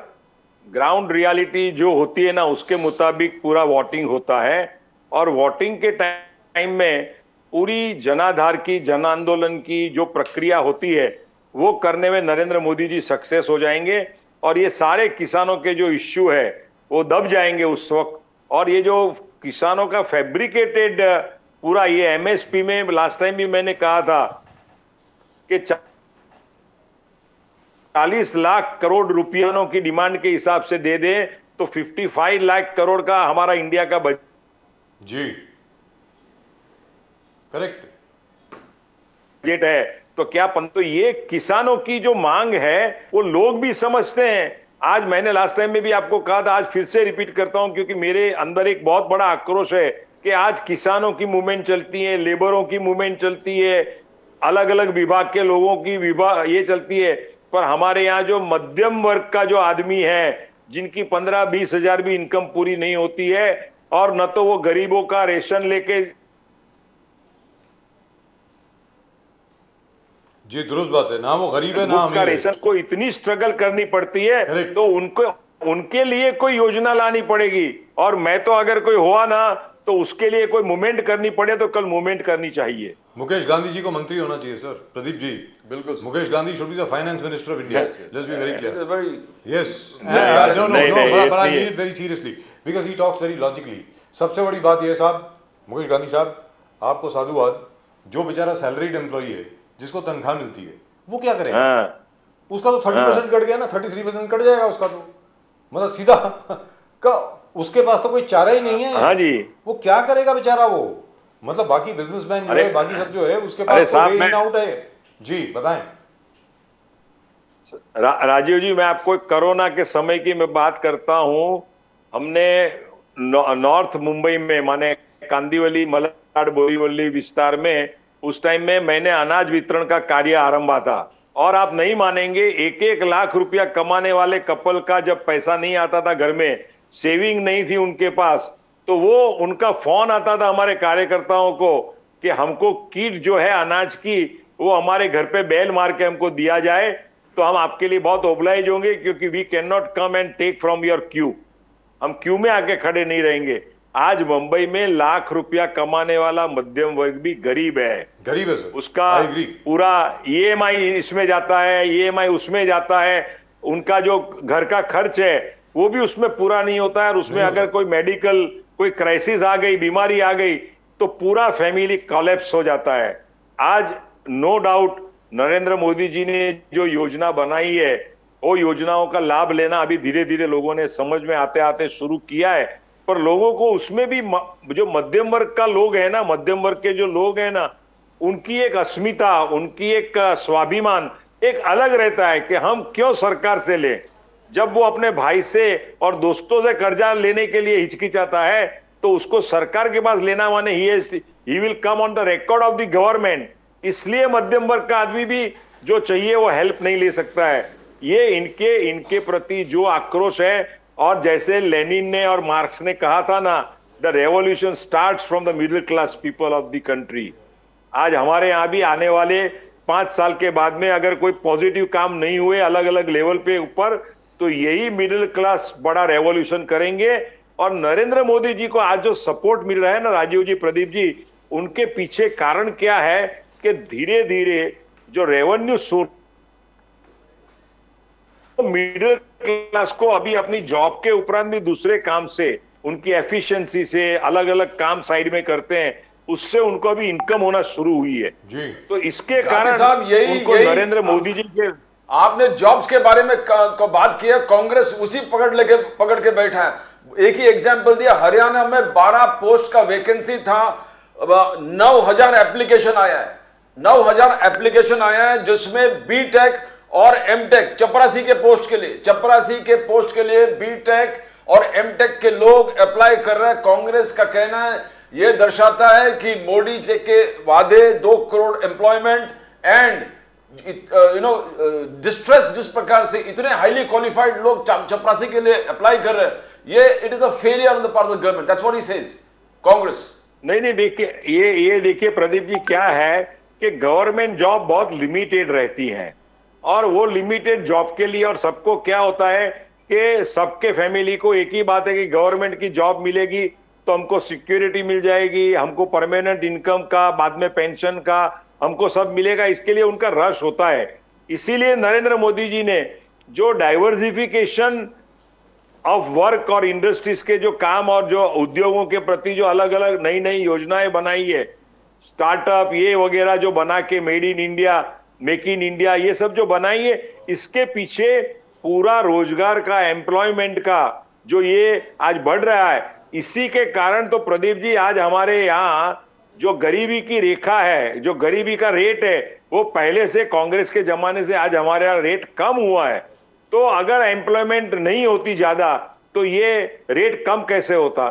C: ग्राउंड रियलिटी जो होती है ना, उसके मुताबिक पूरा वोटिंग होता है। और वोटिंग के टाइम में पूरी जनाधार की, जन आंदोलन की जो प्रक्रिया होती है, वो करने में नरेंद्र मोदी जी सक्सेस हो जाएंगे, और ये सारे किसानों के जो इश्यू है वो दब जाएंगे उस वक्त। और ये जो किसानों का फैब्रिकेटेड पूरा ये एमएसपी में, लास्ट टाइम भी मैंने कहा था कि 40 लाख करोड़ रुपयों की डिमांड के हिसाब से दे दें तो 55 लाख करोड़ का हमारा इंडिया का बजट
A: जी करेक्ट
C: बजट है। तो क्या तो ये किसानों की जो मांग है वो लोग भी समझते हैं। आज मैंने लास्ट टाइम में भी आपको कहा था, आज फिर से रिपीट करता हूं, क्योंकि मेरे अंदर एक बहुत बड़ा आक्रोश है कि आज किसानों की मूवमेंट चलती है, लेबरों की मूवमेंट चलती है, अलग अलग विभाग के लोगों की ये चलती है, पर हमारे यहाँ जो मध्यम वर्ग का जो आदमी है, जिनकी 15-20 हजार भी इनकम पूरी नहीं होती है, और न तो वो गरीबों का रेशन लेके
A: जी दुरुस्त बात है, ना वो गरीब है ना
C: मुफ्त का
A: अमीर है।
C: रेशन को इतनी स्ट्रगल करनी पड़ती है,
A: Correct.
C: तो उनको उनके लिए कोई योजना लानी पड़ेगी। और मैं तो अगर कोई हुआ ना तो उसके लिए कोई मूवमेंट करनी पड़े तो कल मूवमेंट करनी चाहिए।
A: मुकेश गांधी जी को मंत्री होना चाहिए सर, प्रदीप जी।
B: बिल्कुल sir.
A: Mukesh Gandhi should be the finance minister of India.
B: Yes, yes.
A: Let's be very
B: It is
A: clear.
B: very
A: Yes.
C: नहीं,
A: No,
C: नहीं,
A: but I
C: नहीं,
A: mean it very seriously because he talks very logically. सबसे बड़ी बात यह है साहब, मुकेश गांधी साहब, आपको साधुवाद, जो बेचारा सैलरीड एम्प्लॉई है, जिसको तनख्वाह मिलती है, वो क्या करेगा?
C: हाँ,
A: उसका तो 30% कट गया ना, 33% कट जाएगा उसका तो, मतलब सीधा का उसके पास तो कोई चारा ही नहीं है।
C: हाँ जी।
A: वो क्या करेगा बेचारा वो, मतलब बाकी बिजनेसमैन जो है, बाकी सब जो है, उसके
C: अरे
A: पास तो
C: साहब,
A: वे इन
C: मैं-
A: आउट है। जी बताएं।
C: राजीव जी, मैं आपको कोरोना के समय की मैं बात करता हूं। हमने नॉर्थ मुंबई में, माने कांदिवली, मलाड, बोरीवली विस्तार में, उस टाइम में मैंने अनाज वितरण का कार्य आरंभा था। और आप नहीं मानेंगे, 1-1 लाख रुपया कमाने वाले कपल का जब पैसा नहीं आता था घर में, सेविंग नहीं थी उनके पास, तो वो उनका फोन आता था हमारे कार्यकर्ताओं को कि हमको किट जो है अनाज की, वो हमारे घर पे बेल मार के हमको दिया जाए, तो हम आपके लिए बहुत ओब्लाइज होंगे, क्योंकि we can not come and take from your queue. हम क्यू में आके खड़े नहीं रहेंगे। आज मुंबई में लाख रुपया कमाने वाला मध्यम वर्ग भी गरीब है।
A: गरीब है सर,
C: उसका
A: I agree.
C: पूरा ईएमआई इसमें जाता है, ईएमआई उसमें जाता है, उनका जो घर का खर्च है वो भी उसमें पूरा नहीं होता है। और उसमें अगर कोई मेडिकल कोई क्राइसिस आ गई, बीमारी आ गई, तो पूरा फैमिली कोलैप्स हो जाता है। आज नो डाउट नरेंद्र मोदी जी ने जो योजना बनाई है, वो योजनाओं का लाभ लेना अभी धीरे धीरे लोगों ने समझ में आते आते शुरू किया है। पर लोगों को उसमें भी जो मध्यम वर्ग का लोग है ना, मध्यम वर्ग के जो लोग हैं ना, उनकी एक अस्मिता, उनकी एक स्वाभिमान एक अलग रहता है कि हम क्यों सरकार से लें। जब वो अपने भाई से और दोस्तों से कर्जा लेने के लिए हिचकिचाता है, तो उसको सरकार के पास लेना माने he will come on the record of the government. इसलिए मध्यम वर्ग का आदमी भी जो चाहिए वो हेल्प नहीं ले सकता है। ये इनके प्रति जो आक्रोश है, और जैसे लेनिन ने और मार्क्स ने कहा था ना, the revolution starts from the middle class people of the country. आज हमारे यहाँ भी आने वाले 5 साल के बाद में अगर कोई पॉजिटिव काम नहीं हुए अलग अलग लेवल पे ऊपर, तो यही मिडिल क्लास बड़ा रेवोल्यूशन करेंगे। और नरेंद्र मोदी जी को आज जो सपोर्ट मिल रहा है ना राजीव जी, प्रदीप जी, उनके पीछे कारण क्या है कि धीरे धीरे जो रेवेन्यू सोर्स मिडिल क्लास को अभी अपनी जॉब के उपरांत भी दूसरे काम से, उनकी एफिशिएंसी से, अलग अलग काम साइड में करते हैं, उससे उनको अभी इनकम होना शुरू हुई है
A: जी।
C: तो इसके
B: गांधी
C: कारण
B: साहब,
C: उनको
B: यही
C: नरेंद्र मोदी जी के
B: आपने जॉब्स के बारे में बात किया, कांग्रेस उसी पकड़ के बैठा है। एक ही एग्जांपल दिया, हरियाणा में 12 पोस्ट का वैकेंसी था, 9000 एप्लीकेशन आया है, 9000 एप्लीकेशन आया है, जिसमें बीटेक और एमटेक, चपरासी के पोस्ट के लिए बीटेक और एमटेक के लोग अप्लाई कर रहे हैं। कांग्रेस का कहना है यह दर्शाता है कि मोदी जी के वादे 2 करोड़ एम्प्लॉयमेंट एंड डिस्ट्रेस, जिस प्रकार से इतने हाईली क्वालिफाइड लोग चपरासी के लिए अप्लाई कर रहे हैं, ये it is a failure on the part of the government. That's what he says, Congress.
C: नहीं देखिए, ये देखिए प्रदीप जी, क्या है कि गवर्नमेंट जॉब बहुत लिमिटेड रहती हैं, और वो लिमिटेड जॉब के लिए और सबको क्या होता है कि सबके फैमिली को एक ही बात है कि गवर्नमेंट की जॉब मिलेगी तो हमको सिक्योरिटी मिल जाएगी, हमको परमानेंट इनकम का, बाद में पेंशन का, हमको सब मिलेगा। इसके लिए उनका रश होता है। इसीलिए नरेंद्र मोदी जी ने जो डाइवर्सिफिकेशन ऑफ वर्क और इंडस्ट्रीज के जो काम और जो उद्योगों के प्रति जो अलग अलग नई नई योजनाएं बनाई है, स्टार्टअप ये वगैरह जो बना के, made in India, make in India, ये सब जो बनाई है, इसके पीछे पूरा रोजगार का, एम्प्लॉयमेंट का जो ये आज बढ़ रहा है, इसी के कारण तो प्रदीप जी आज हमारे यहाँ जो गरीबी की रेखा है, जो गरीबी का रेट है, वो पहले से कांग्रेस के जमाने से आज हमारे यहाँ रेट कम हुआ है। तो अगर एम्प्लॉयमेंट नहीं होती ज्यादा तो ये रेट कम कैसे होता?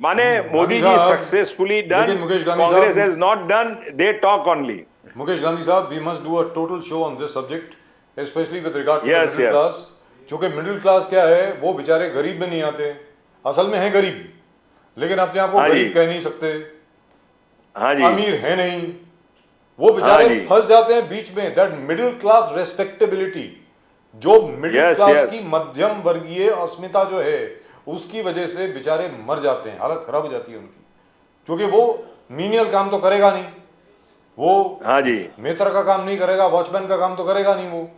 C: माने मोदी जी सक्सेसफुली डन,
A: लेकिन मुकेश गांधी
C: कांग्रेस
A: साहब-
C: has not done, they talk only.
A: Mukesh Gandhi साहब, we must do a total show on this subject, specially with regard to
C: Yes,
A: middle
C: yes.
A: Class. क्योंकि मिडिल क्लास क्या है, वो बेचारे गरीब में नहीं आते, असल में है गरीब, लेकिन अपने आप को
C: हाँ जी।
A: गरीब कह नहीं सकते,
C: हाँ जी,
A: अमीर है नहीं, वो बेचारे
C: जी।
A: फंस जाते हैं बीच में। दैट मिडिल क्लास रेस्पेक्टेबिलिटी, जो मिडिल
C: Yes,
A: क्लास
C: yes.
A: की मध्यम वर्गीय अस्मिता जो है, उसकी वजह से बेचारे मर जाते हैं, हालत खराब हो जाती है उनकी, क्योंकि वो मीनियल काम तो करेगा नहीं, वो
C: हाँ जी।
A: मेटर का काम नहीं करेगा, वॉचमैन का काम तो करेगा नहीं वो।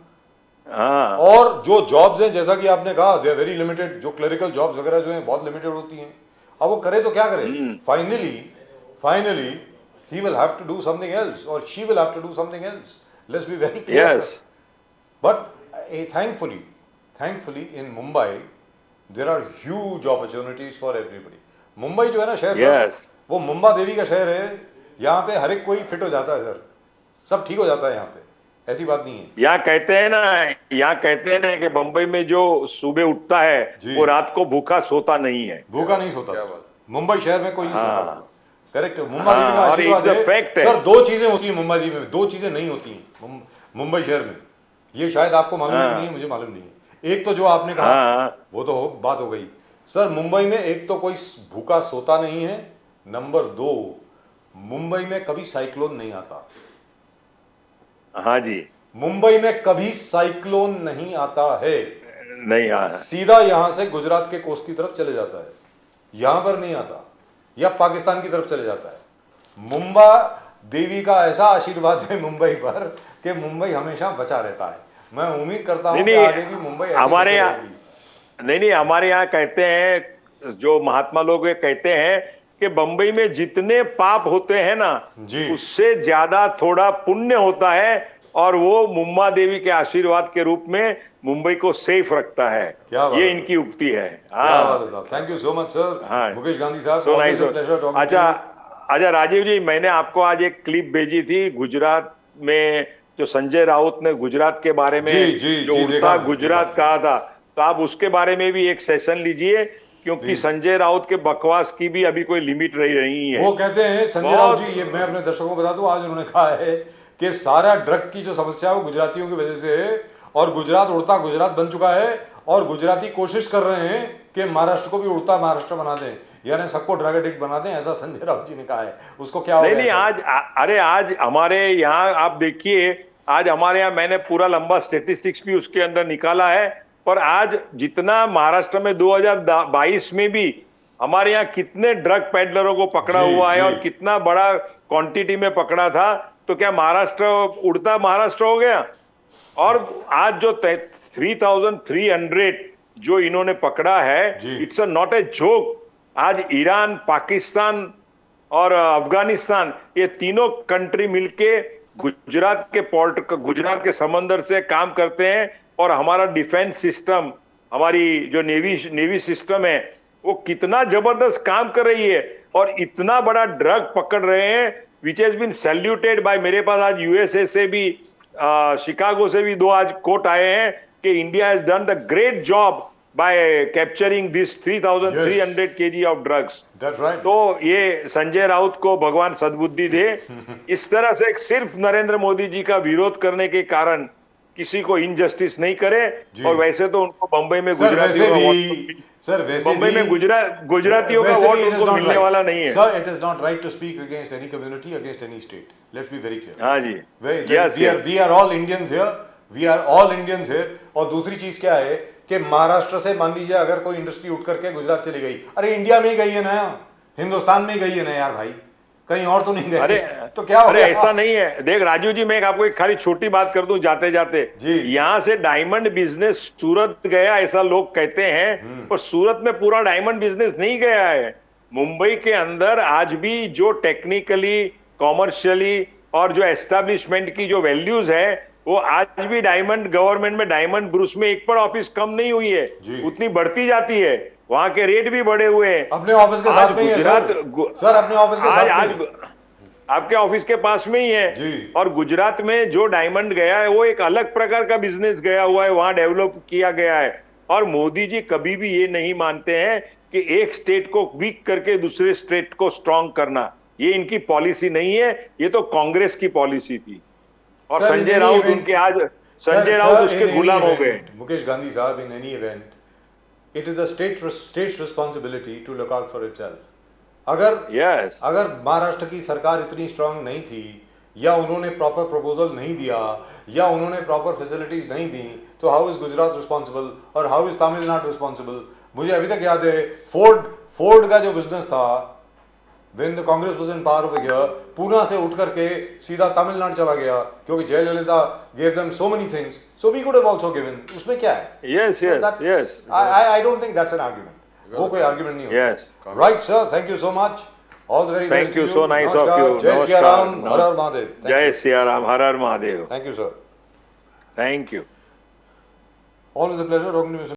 C: हाँ
A: और जो जॉब्स हैं, जैसा कि आपने कहा, दे आर वेरी लिमिटेड, जो क्लरिकल जॉब्स वगैरह जो हैं बहुत लिमिटेड होती हैं। अब वो करे तो क्या करे? Finally he will have to do something else, or she will have to do something else. Let's be very clear.
C: Yes.
A: But thankfully in Mumbai there are huge opportunities for everybody. Mumbai जो है ना शहर
C: Yes.
A: Sir, वो मुंबा देवी का शहर है। यहाँ पे हर एक कोई फिट हो जाता है सर, सब ठीक हो जाता है यहाँ पे, ऐसी बात नहीं है।
C: यहाँ कहते हैं ना कि बंबई में जो सुबह उठता है
A: जी।
C: वो रात को भूखा सोता नहीं है।
A: भूखा नहीं सोता
B: क्या
A: सर।
B: बात।
A: मुंबई शहर में कोई नहीं
C: हाँ।
A: सोता। करेक्ट। मुंबई देवी का
C: और
A: आशीर्वाद
C: it's a
A: है
C: fact है।
A: सर। दो चीजें होती हैं मुंबई देवी में, दो चीजें नहीं होती हैं मुंबई शहर में। ये शायद आपको मालूम है कि नहीं है, मुझे मालूम नहीं है। एक तो जो आपने कहा,
C: हाँ।
A: वो तो बात हो गई सर। मुंबई में एक तो कोई भूखा सोता नहीं है, नंबर 2 मुंबई में कभी साइक्लोन नहीं आता।
C: हाँ जी।
A: मुंबई में कभी साइक्लोन नहीं आता है।
C: नहीं हाँ।
A: सीधा यहां से गुजरात के कोस्ट की तरफ चले जाता है, यहां पर नहीं आता, या पाकिस्तान की तरफ चले जाता है। मुंबा देवी का ऐसा आशीर्वाद है मुंबई पर कि मुंबई हमेशा बचा रहता है। मैं उम्मीद करता हूं कि आगे भी मुंबई ऐसी
C: हमारे
A: बची
C: यहाँ
A: रहेगी।
C: नहीं हमारे यहाँ कहते हैं, जो महात्मा लोग ये कहते हैं कि बंबई में जितने पाप होते हैं ना,
A: जी।
C: उससे ज्यादा थोड़ा पुण्य होता है, और वो मुम्बा देवी के आशीर्वाद के रूप में मुंबई को सेफ रखता है।
A: क्या बात
C: ये
A: है।
C: इनकी उक्ति है।
A: क्या बात है साहब, thank you so much sir.
C: हाँ।
A: मुकेश गांधी साहब,
C: So
A: always
C: nice.
A: a pleasure talking to
C: अच्छा
A: you।
C: अच्छा राजीव जी, मैंने आपको आज एक क्लिप भेजी थी गुजरात में, जो संजय राउत ने गुजरात के बारे में
A: जी,
C: जो
A: जी,
C: उड़ता
A: देखा,
C: गुजरात
A: देखा।
C: कहा था, तो आप उसके बारे में भी एक सेशन लीजिए, क्योंकि
A: Please।
C: संजय राउत के बकवास की भी अभी कोई लिमिट रही नहीं है।
A: वो कहते हैं संजय राउत जी, ये मैं अपने दर्शकों को बता दूं, आज उन्होंने कहा है कि सारा ड्रग की जो समस्या है वो गुजरातियों की वजह से है, और गुजरात उड़ता गुजरात बन चुका है, और गुजराती कोशिश कर रहे हैं कि महाराष्ट्र को भी उड़ता महाराष्ट्र बना दें, यानी सबको ड्रग एडिक्ट बना दें, ऐसा संजय राउत जी ने कहा है। उसको क्या हो
C: नहीं
A: गया
C: नहीं,
A: सर?
C: आज आज हमारे यहाँ आप देखिए, आज हमारे यहाँ मैंने पूरा लंबा स्टेटिस्टिक्स भी उसके अंदर निकाला है, पर आज जितना महाराष्ट्र में 2022 में भी हमारे यहाँ कितने ड्रग पैडलरों को पकड़ा
A: जी,
C: हुआ है,
A: जी।
C: और कितना बड़ा क्वांटिटी में पकड़ा था, तो क्या महाराष्ट्र उड़ता महाराष्ट्र हो गया? और आज जो 3,300 जो इन्होंने पकड़ा है,
A: जी।
C: It's not a joke. आज ईरान, पाकिस्तान और अफगानिस्तान, ये तीनों कंट्री मिलके गुजरात के पोर्ट, गुजरात के समंदर से काम करते हैं, और हमारा डिफेंस सिस्टम, हमारी जो नेवी सिस्टम है, वो कितना जबरदस्त काम कर रही है, और इतना बड़ा ड्रग पकड़ रहे हैं, which has been saluted by. मेरे पास आज यूएसए से भी, शिकागो से भी 2 आज कोट आए हैं कि India has done the great job by capturing this 3,300 kg of drugs.
A: That's right।
C: तो ये संजय राउत को भगवान सद्बुद्धि दे। इस तरह से सिर्फ नरेंद्र मोदी जी का विरोध करने के कारण किसी को इनजस्टिस नहीं करे।
A: जी।
C: और वैसे तो उनको बंबई में
A: सर
C: गुजरातियों
A: वैसे
C: का
A: भी,
C: वोट,
A: सर वैसे
C: बंबई में
A: भी
C: गुजरातियों का
A: वैसे
C: वोट
A: भी it is
C: उनको
A: not
C: मिलने
A: right।
C: वाला नहीं है।
A: Sir, it is not right to speak against any community, against any state. Let's be very clear।
C: हाँ जी,
A: Yes, we are all Indians here। We are all Indians here। और दूसरी चीज क्या है कि महाराष्ट्र से मान लीजिए अगर कोई इंडस्ट्री उठ करके गुजरात चली गई, अरे इंडिया में ही गई है ना, हिंदुस्तान में ही गई है ना यार भाई, कहीं और तो नहीं गई।
C: अरे
A: तो क्या हो
C: अरे
A: गया?
C: ऐसा नहीं है। देख राजू जी, मैं आपको एक खाली छोटी बात कर दूं जाते जाते।
A: जी।
C: यहाँ से डायमंड बिजनेस सूरत गया ऐसा लोग कहते हैं, पर सूरत में पूरा डायमंड बिजनेस नहीं गया है। मुंबई के अंदर आज भी जो टेक्निकली, कॉमर्शियली और जो एस्टेब्लिशमेंट की जो वैल्यूज है, वो आज भी डायमंड गवर्नमेंट में, डायमंड ब्रूस में एक पर ऑफिस कम नहीं हुई है,
A: जी।
C: उतनी बढ़ती जाती है। वहां के रेट भी बढ़े हुए हैं।
A: अपने ऑफिस के
C: आज
A: साथ में ही है
C: गुजरात
A: सर, अपने ऑफिस के
C: आज
A: साथ
C: आज
A: में ही।
C: आपके ऑफिस के पास में ही है।
A: जी।
C: और गुजरात में जो डायमंड गया है वो एक अलग प्रकार का बिजनेस गया हुआ है, वहां डेवलप किया गया है। और मोदी जी कभी भी ये नहीं मानते हैं कि एक स्टेट को वीक करके दूसरे स्टेट को स्ट्रांग करना, ये इनकी पॉलिसी नहीं है, ये तो कांग्रेस की पॉलिसी थी। और
A: Sir, in
C: Sanjay
A: any
C: Raut
A: event-
C: उनके आज,
A: Sir,
C: Sanjay
A: sir,
C: Raut
A: in
C: उसके
A: any
C: गुलाम हो
A: event,
C: गए।
A: मुकेश गांधी साहब, in any event, it is a state's responsibility to look out for itself। अगर
C: यस,
A: अगर महाराष्ट्र की सरकार इतनी स्ट्रांग नहीं थी या उन्होंने प्रॉपर प्रपोजल नहीं दिया या उन्होंने प्रॉपर फैसिलिटीज नहीं दी, तो हाउ इज गुजरात रिस्पॉन्सिबल और हाउ इज तमिलनाडु रिस्पॉन्सिबल? मुझे अभी तक याद है फोर्ड का जो बिजनेस था, when the Congress was in power over here, Poona से उठ करके सीधा तमिलनाडु चला गया क्योंकि Jayalalithaa gave them so many things, so we could have also given. उसमें क्या है?
C: Yes, yes, yes.
A: I don't think that's an argument. वो कोई argument नहीं होता.
C: Yes.
A: Right, sir. Thank you so much. All the very best
C: Thank
A: to
C: you.
A: you.
C: So nice of
A: Namaskar.
C: you.
A: Jai Shri Ram.
C: Namaskar.
A: Har Har Mahadev. Thank
C: Jai
A: you.
C: Siya Ram, Har Har Mahadev.
A: Thank you, sir.
C: Thank you.
A: Always a pleasure talking to Mr.